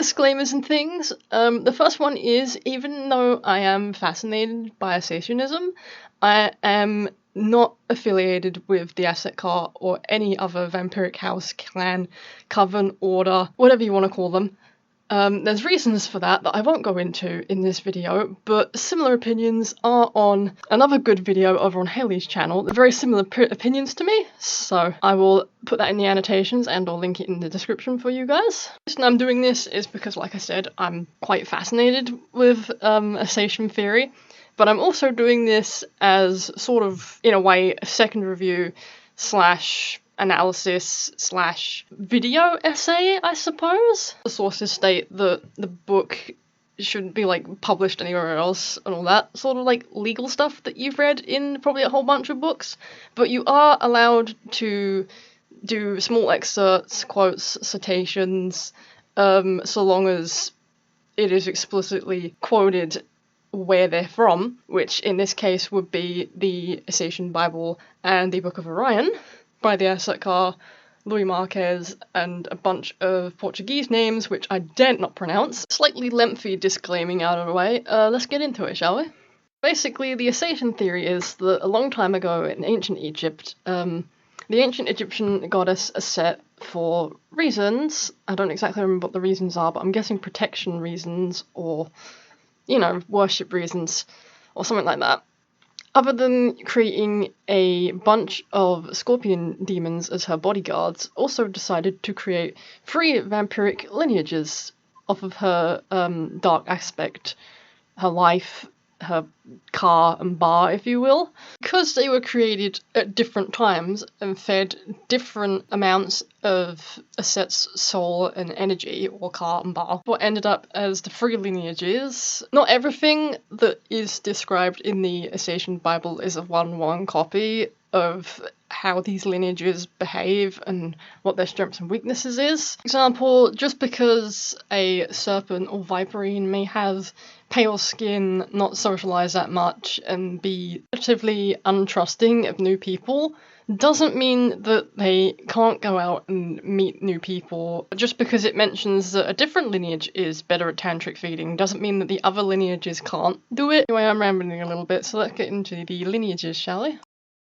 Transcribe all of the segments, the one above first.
disclaimers and things. The first one is, even though I am fascinated by Asetianism, I am not affiliated with the Asetian or any other vampiric house, clan, coven, order, whatever you want to call them. There's reasons for that I won't go into in this video, but similar opinions are on another good video over on Haley's channel. They're very similar opinions to me, so I will put that in the annotations and I'll link it in the description for you guys. The reason I'm doing this is because, like I said, I'm quite fascinated with Asetian theory, but I'm also doing this as sort of, in a way, a second review / analysis / video essay, I suppose. The sources state that the book shouldn't be published anywhere else and all that sort of legal stuff that you've read in probably a whole bunch of books, but you are allowed to do small excerpts, quotes, citations, so long as it is explicitly quoted where they're from, which in this case would be the Asetian Bible and the Book of Orion, by the Asetian, Louis Marquez, and a bunch of Portuguese names which I dare not pronounce. Slightly lengthy disclaiming out of the way, let's get into it, shall we? Basically, the Asetian theory is that a long time ago in ancient Egypt, the ancient Egyptian goddess Aset, for reasons, I don't exactly remember what the reasons are, but I'm guessing protection reasons or, worship reasons or something like that. Other than creating a bunch of scorpion demons as her bodyguards, also decided to create 3 vampiric lineages off of her dark aspect, her life, her car and bar, if you will. Because they were created at different times and fed different amounts of Aset's soul and energy, or car and bar, what ended up as the 3 lineages. Not everything that is described in the Asetian Bible is a 1-1 copy of how these lineages behave and what their strengths and weaknesses is. For example, just because a serpent or viperine may have pale skin, not socialize that much, and be relatively untrusting of new people, doesn't mean that they can't go out and meet new people. Just because it mentions that a different lineage is better at tantric feeding doesn't mean that the other lineages can't do it. Anyway, I'm rambling a little bit, so let's get into the lineages, shall we?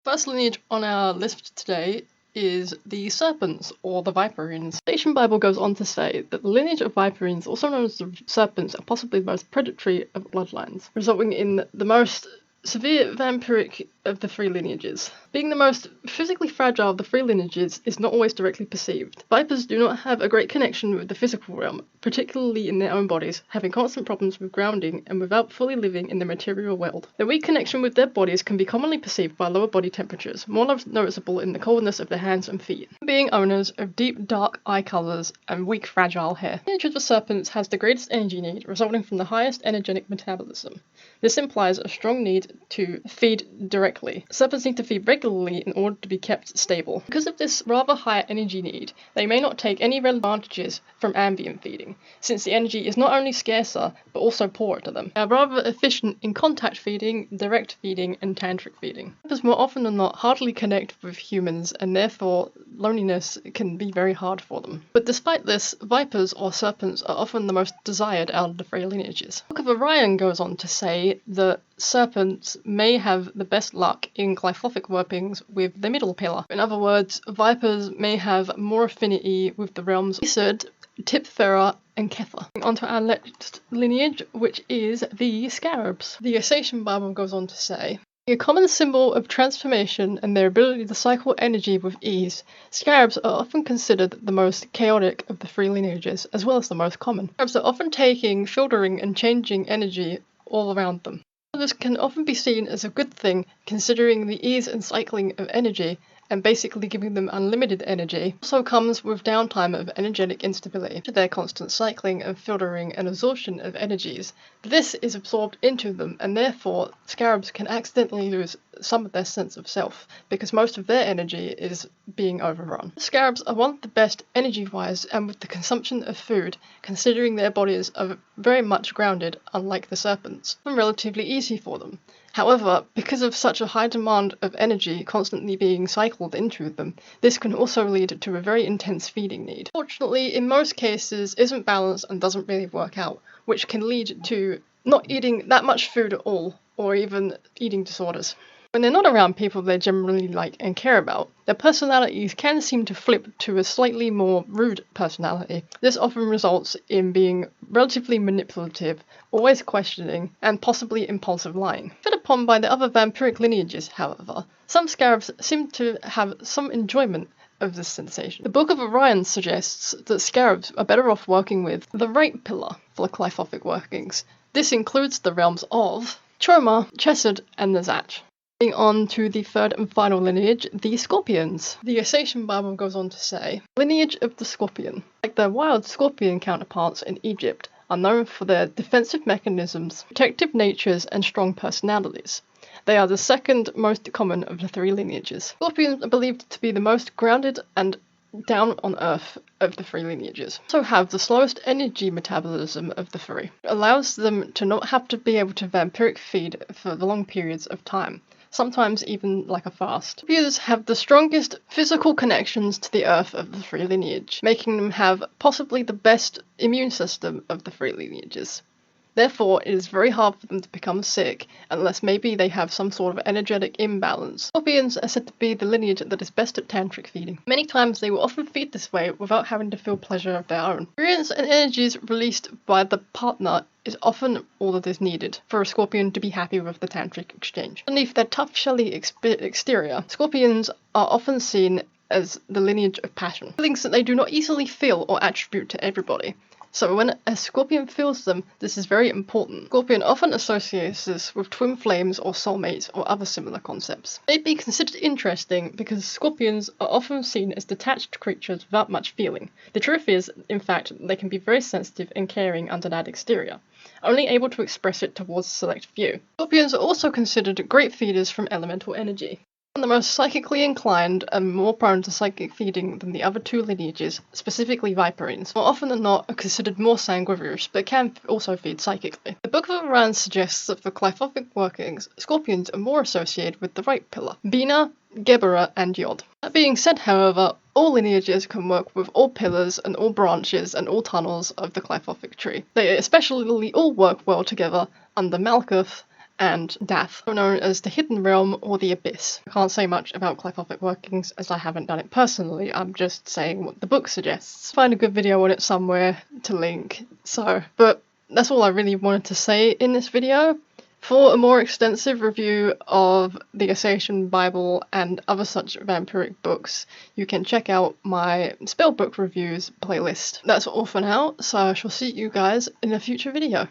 First lineage on our list today is the serpents, or the Vampyres. The Asetian Bible goes on to say that the lineage of Vampyres, also known as the serpents, are possibly the most predatory of bloodlines, resulting in the most severe vampiric of the 3 lineages. Being the most physically fragile of the 3 lineages is not always directly perceived. Vipers do not have a great connection with the physical realm, particularly in their own bodies, having constant problems with grounding and without fully living in the material world. Their weak connection with their bodies can be commonly perceived by lower body temperatures, more noticeable in the coldness of their hands and feet, being owners of deep dark eye colours and weak fragile hair. The lineage of the serpents has the greatest energy need, resulting from the highest energetic metabolism. This implies a strong need to feed directly. Serpents need to feed regularly in order to be kept stable. Because of this rather high energy need, they may not take any real advantages from ambient feeding, since the energy is not only scarcer, but also poorer to them. They are rather efficient in contact feeding, direct feeding, and tantric feeding. Vipers more often than not hardly connect with humans, and therefore loneliness can be very hard for them. But despite this, vipers or serpents are often the most desired out of the 3 lineages. The Book of Orion goes on to say that serpents may have the best luck in glyphophic workings with the middle pillar. In other words, vipers may have more affinity with the realms Isid, Tipthera, and Kether. Onto our next lineage, which is the scarabs. The Asetian Bible goes on to say, a common symbol of transformation and their ability to cycle energy with ease, scarabs are often considered the most chaotic of the 3 lineages, as well as the most common. Scarabs are often taking, filtering, and changing energy all around them. This can often be seen as a good thing, considering the ease and cycling of energy, and basically giving them unlimited energy, also comes with downtime of energetic instability. To their constant cycling and filtering and absorption of energies, this is absorbed into them, and therefore scarabs can accidentally lose some of their sense of self, because most of their energy is being overrun. Scarabs are one of the best energy-wise and with the consumption of food, considering their bodies are very much grounded, unlike the serpents, and relatively easy for them. However, because of such a high demand of energy constantly being cycled into them, this can also lead to a very intense feeding need. Fortunately, in most cases, isn't balanced and doesn't really work out, which can lead to not eating that much food at all, or even eating disorders. When they're not around people they generally like and care about, their personalities can seem to flip to a slightly more rude personality. This often results in being relatively manipulative, always questioning, and possibly impulsive lying. Fed upon by the other vampiric lineages, however, some scarabs seem to have some enjoyment of this sensation. The Book of Orion suggests that scarabs are better off working with the right pillar for glyphophic workings. This includes the realms of Choma, Chesed, and Nazat. Moving on to the third and final lineage, the Scorpions. The Asetian Bible goes on to say, lineage of the Scorpion. Like their wild scorpion counterparts in Egypt, are known for their defensive mechanisms, protective natures, and strong personalities. They are the second most common of the three lineages. Scorpions are believed to be the most grounded and down on earth of the three lineages. Also have the slowest energy metabolism of the three. It allows them to not have to be able to vampiric feed for long periods of time, sometimes even like a fast. Scorpions have the strongest physical connections to the earth of the three lineage, making them have possibly the best immune system of the three lineages. Therefore, it is very hard for them to become sick unless maybe they have some sort of energetic imbalance. Scorpions are said to be the lineage that is best at tantric feeding. Many times they will often feed this way without having to feel pleasure of their own. Experience and energies released by the partner is often all that is needed for a scorpion to be happy with the tantric exchange. Underneath their tough, shelly exterior, scorpions are often seen as the lineage of passion. Feelings that they do not easily feel or attribute to everybody. So when a scorpion feels them, this is very important. Scorpion often associates this with twin flames or soulmates or other similar concepts. It may be considered interesting because scorpions are often seen as detached creatures without much feeling. The truth is, in fact, they can be very sensitive and caring under that exterior, only able to express it towards a select few. Scorpions are also considered great feeders from elemental energy. The most psychically inclined and more prone to psychic feeding than the other two lineages, specifically Vampyres, more often than not are considered more sanguivores, but can also feed psychically. The Book of Orion suggests that for glyphophic workings, scorpions are more associated with the right pillar, Bina, Gebera, and Yod. That being said, however, all lineages can work with all pillars and all branches and all tunnels of the glyphophic tree. They especially all work well together under Malkuth and Dath, known as the Hidden Realm or the Abyss. I can't say much about glyphophic workings as I haven't done it personally, I'm just saying what the book suggests. Find a good video on it somewhere to link, but that's all I really wanted to say in this video. For a more extensive review of the Asetian Bible and other such vampiric books, you can check out my spellbook reviews playlist. That's all for now, so I shall see you guys in a future video.